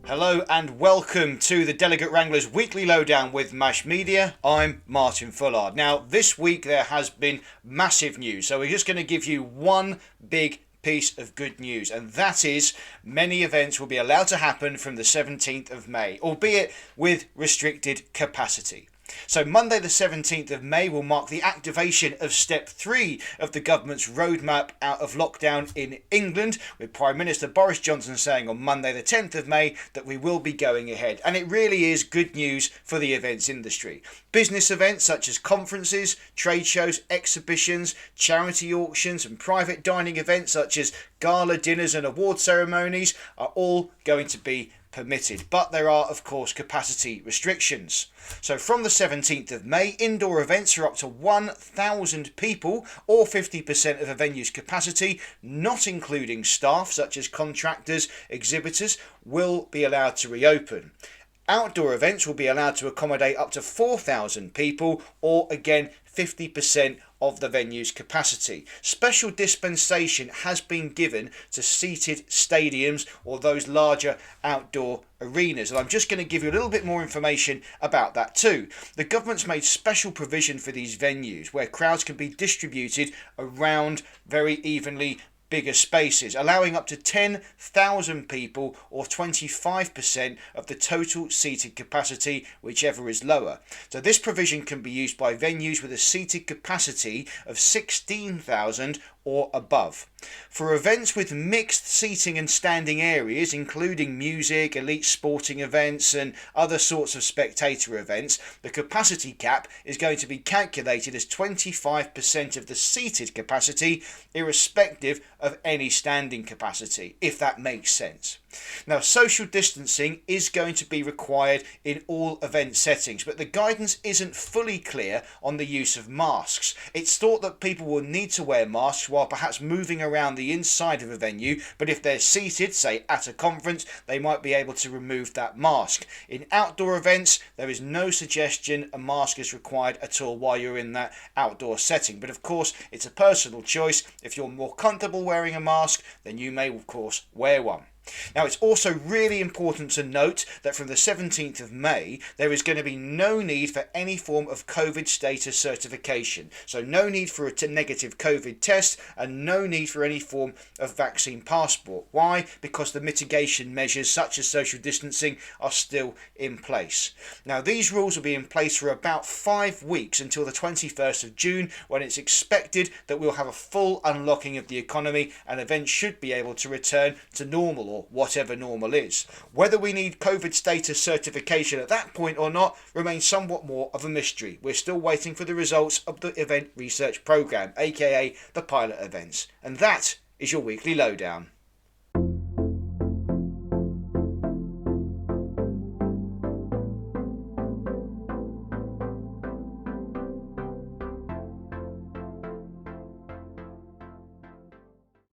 Hello and welcome to the Delegate Wranglers Weekly Lowdown with MASH Media. I'm Martin Fullard. Now, this week there has been massive news, so we're just going to give you one big piece of good news, and that is many events will be allowed to happen from the 17th of May, albeit with restricted capacity. So Monday the 17th of May will mark the activation of step 3 of the government's roadmap out of lockdown in England, with Prime Minister Boris Johnson saying on Monday the 10th of May that we will be going ahead. And it really is good news for the events industry. Business events such as conferences, trade shows, exhibitions, charity auctions and private dining events such as gala dinners and award ceremonies are all going to be permitted, but there are of course capacity restrictions. So from the 17th of May, indoor events are up to 1,000 people or 50% of a venue's capacity, not including staff such as contractors, exhibitors, will be allowed to reopen. Outdoor events will be allowed to accommodate up to 4,000 people or again 50% of the venue's capacity. Special dispensation has been given to seated stadiums or those larger outdoor arenas, and I'm just going to give you a little bit more information about that too. The government's made special provision for these venues where crowds can be distributed around very evenly bigger spaces, allowing up to 10,000 people or 25% of the total seated capacity, whichever is lower. So this provision can be used by venues with a seated capacity of 16,000 or above. For events with mixed seating and standing areas, including music, elite sporting events and other sorts of spectator events, the capacity cap is going to be calculated as 25% of the seated capacity, irrespective of any standing capacity, if that makes sense. Now, social distancing is going to be required in all event settings, but the guidance isn't fully clear on the use of masks. It's thought that people will need to wear masks while perhaps moving around the inside of a venue, but if they're seated, say at a conference, they might be able to remove that mask. In outdoor events, there is no suggestion a mask is required at all while you're in that outdoor setting, but of course it's a personal choice. If you're more comfortable wearing a mask, then you may of course wear one. Now, it's also really important to note that from the 17th of May, there is going to be no need for any form of COVID status certification. So no need for a negative COVID test and no need for any form of vaccine passport. Why? Because the mitigation measures such as social distancing are still in place. Now, these rules will be in place for about 5 weeks until the 21st of June, when it's expected that we'll have a full unlocking of the economy and events should be able to return to normal, or whatever normal is. Whether we need COVID status certification at that point or not remains somewhat more of a mystery. We're still waiting for the results of the event research programme, aka the pilot events. And that is your weekly lowdown.